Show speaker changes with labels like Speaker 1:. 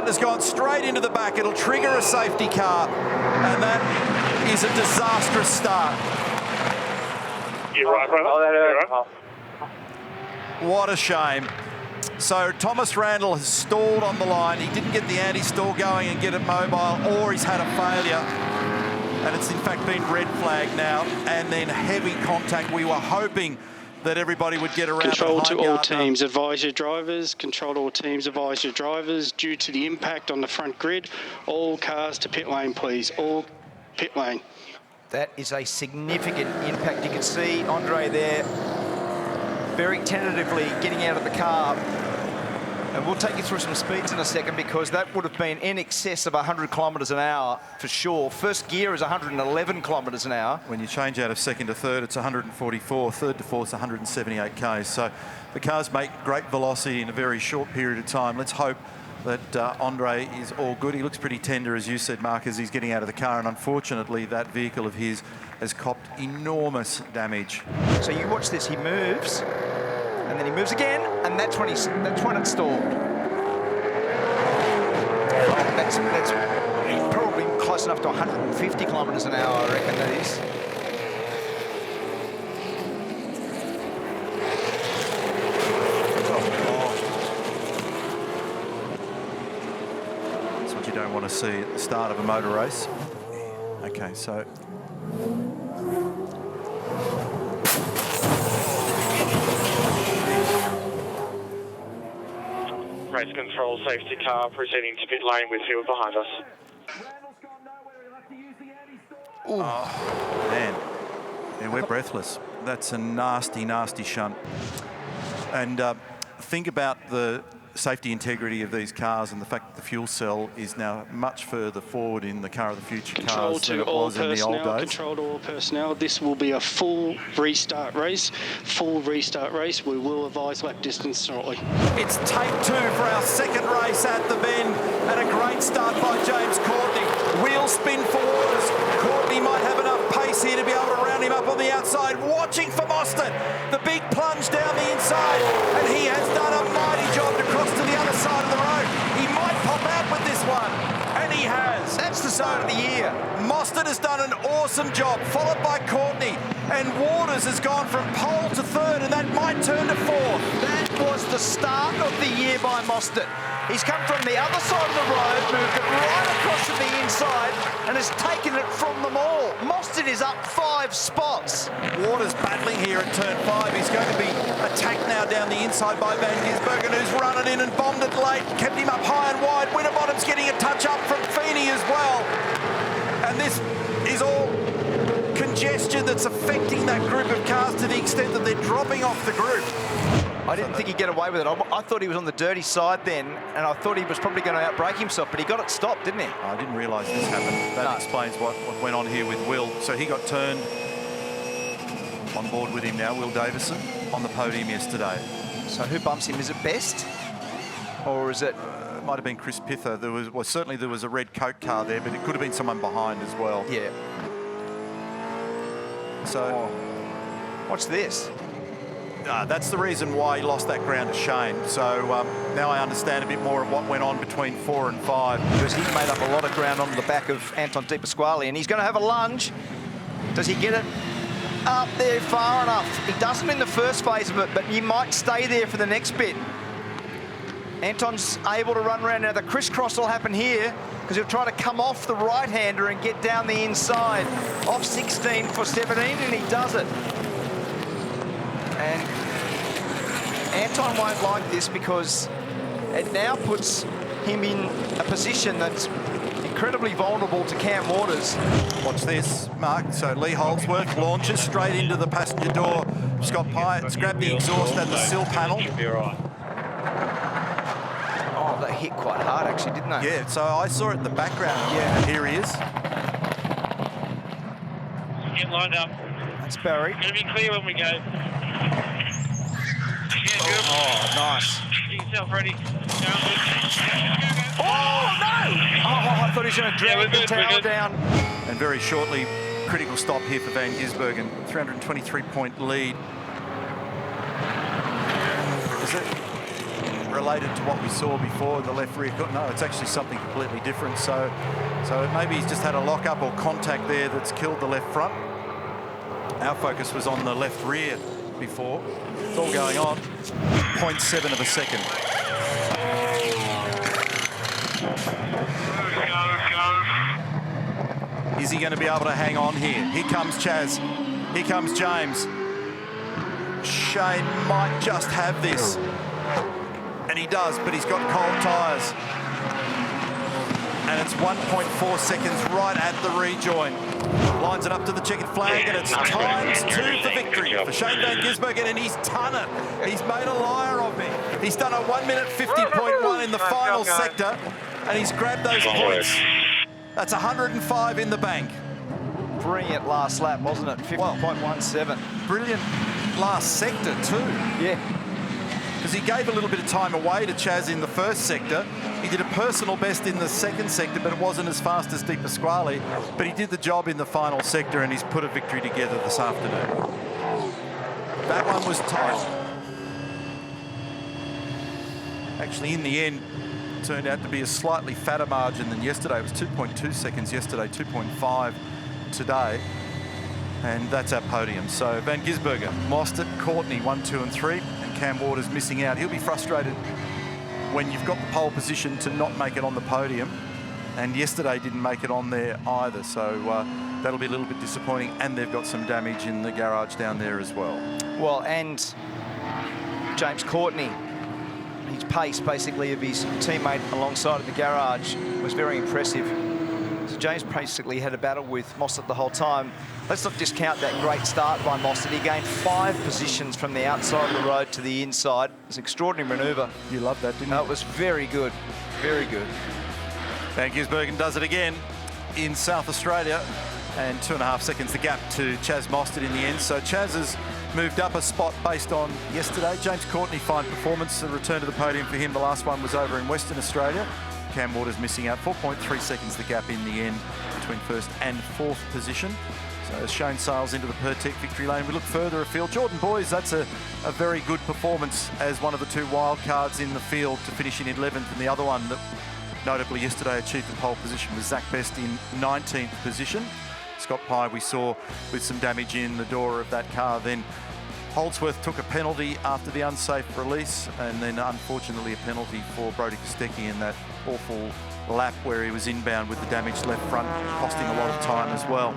Speaker 1: has gone straight into the back. It'll trigger a safety car, and that is a disastrous start.
Speaker 2: You're right, brother.
Speaker 1: What a shame. So Thomas Randall has stalled on the line. He didn't get the anti-stall going and get it mobile, or he's had a failure. And it's in fact been red flag now, and then heavy contact. We were hoping that everybody would get around.
Speaker 3: Control to all teams, advise your drivers. Control to all teams, advise your drivers. Due to the impact on the front grid, all cars to pit lane, please. All pit lane.
Speaker 4: That is a significant impact. You can see Andre there very tentatively getting out of the car. And we'll take you through some speeds in a second, because that would have been in excess of 100 kilometres an hour for sure. First gear is 111 kilometres an hour.
Speaker 1: When you change out of second to third, it's 144. Third to fourth, 178 k's. So the cars make great velocity in a very short period of time. Let's hope that Andre is all good. He looks pretty tender, as you said, Mark, as he's getting out of the car. And unfortunately, that vehicle of his has copped enormous damage.
Speaker 4: So you watch this, he moves. And then he moves again, and that's when it stalled. That's probably close enough to 150 kilometres an hour, I reckon that is.
Speaker 1: That's what you don't want to see at the start of a motor race. Okay, so
Speaker 2: Race control, safety car proceeding to pit lane with field behind us.
Speaker 1: Oh, man. Yeah, we're breathless. That's a nasty, nasty shunt. And think about the safety integrity of these cars and the fact that the fuel cell is now much further forward in the car of the future cars than it was in the old days.
Speaker 3: Control to all personnel. This will be a full restart race. Full restart race. We will advise lap distance shortly.
Speaker 1: It's tape 2 for our second race at the bend, and a great start by James Courtney. Wheel spin for Waters. Courtney might have enough pace here to be able to round him up on the outside. Watching for Mostert. The big plunge down the inside, and he has done a mighty job to cross to the other side of the road. He might pop out with this one, and he has.
Speaker 4: That's the start of the year.
Speaker 1: Mostert has done an awesome job, followed by Courtney, and Waters has gone from pole to third, and that might turn to fourth.
Speaker 4: That was the start of the year by Mostert. He's come from the other side of the road, moved it right across to the inside, and has taken it from them all. Mostert is up 5 spots.
Speaker 1: Waters battling here at turn 5. He's going to be attacked now down the inside by Van Gisbergen, who's run it in and bombed it late, kept him up high and wide. Winterbottom's getting a touch up from Feeney as well. And this is all congestion that's affecting that group of cars to the extent that they're dropping off the group.
Speaker 4: I didn't think he'd get away with it. I thought he was on the dirty side then, and I thought he was probably going to outbrake himself, but he got it stopped, didn't he?
Speaker 1: I didn't realise this happened. That explains what went on here with Will. So he got turned on board with him now, Will Davison, on the podium yesterday.
Speaker 4: So who bumps him? Is it Best? Or is it...
Speaker 1: It might have been Chris Pither. Certainly there was a red Coke car there, but it could have been someone behind as well.
Speaker 4: Yeah.
Speaker 1: So...
Speaker 4: What's this?
Speaker 1: That's the reason why he lost that ground to Shane. So now I understand a bit more of what went on between 4 and 5.
Speaker 4: Because he made up a lot of ground on the back of Anton De Pasquale, and he's going to have a lunge. Does he get it up there far enough? He doesn't in the first phase of it, but he might stay there for the next bit. Anton's able to run around. Now the crisscross will happen here, because he'll try to come off the right-hander and get down the inside. Off 16 for 17, and he does it. And Anton won't like this, because it now puts him in a position that's incredibly vulnerable to Cam Waters.
Speaker 1: Watch this, Mark. So Lee Holdsworth launches straight into the passenger door. Scott Pyatt's grabbed the exhaust and the sill panel.
Speaker 2: Should be all right.
Speaker 4: Oh, they hit quite hard, actually, didn't they?
Speaker 1: Yeah, so I saw it in the background. Yeah, here he is.
Speaker 2: Get lined up.
Speaker 4: That's Barry.
Speaker 2: Going to be clear when we go.
Speaker 4: Oh, nice.
Speaker 2: Get yourself ready.
Speaker 4: Oh, no! Oh, I thought he was going to drag the tower down.
Speaker 1: And very shortly, critical stop here for Van Gisbergen. 323-point lead. Is it? related to what we saw before, the left rear. No, it's actually something completely different. So maybe he's just had a lock-up or contact there that's killed the left front. Our focus was on the left rear before. It's all going on. 0.7 of a second. Is he going to be able to hang on here? Here comes Chaz. Here comes James. Shane might just have this. And he does, but he's got cold tyres. And it's 1.4 seconds right at the rejoin. Lines it up to the checkered flag, and it's times 2 for victory for Shane Van Gisbergen, and he's done it. He's made a liar of me. He's done a 1 minute 50.1 in the final sector, and he's grabbed those points. That's 105 in the bank.
Speaker 4: Brilliant last lap, wasn't it? 50.17.
Speaker 1: Brilliant last sector too.
Speaker 4: Yeah.
Speaker 1: Because he gave a little bit of time away to Chaz in the first sector. He did a personal best in the second sector, but it wasn't as fast as Di Pasquale. But he did the job in the final sector, and he's put a victory together this afternoon. That one was tight. Actually, in the end, it turned out to be a slightly fatter margin than yesterday. It was 2.2 seconds yesterday, 2.5 today. And that's our podium. So Van Gisbergen, Mostert, Courtney, 1, 2 and 3. Cam Waters missing out. He'll be frustrated when you've got the pole position to not make it on the podium, and yesterday didn't make it on there either, so that'll be a little bit disappointing, and they've got some damage in the garage down there as well.
Speaker 4: Well, and James Courtney, his pace basically of his teammate alongside of the garage was very impressive. So James basically had a battle with Mostert the whole time. Let's not discount that great start by Mostert. He gained 5 positions from the outside of the road to the inside. It's an extraordinary manoeuvre.
Speaker 1: You loved that, didn't you?
Speaker 4: No, it was very good. Very good.
Speaker 1: Van Gisbergen does it again in South Australia, and 2.5 seconds the gap to Chaz Mostert in the end. So Chaz has moved up a spot based on yesterday. James Courtney, fine performance, a return to the podium for him. The last one was over in Western Australia. Cam Waters missing out. 4.3 seconds the gap in the end between first and fourth position. So as Shane sails into the Pertec victory lane, we look further afield. Jordan Boys, that's a very good performance as one of the 2 wild cards in the field to finish in 11th, and the other one that notably yesterday achieved the pole position was Zach Best in 19th position. Scott Pye we saw with some damage in the door of that car. Then Holdsworth took a penalty after the unsafe release, and then unfortunately a penalty for Brodie Kostecki in that awful lap where he was inbound with the damaged left front, costing a lot of time as well.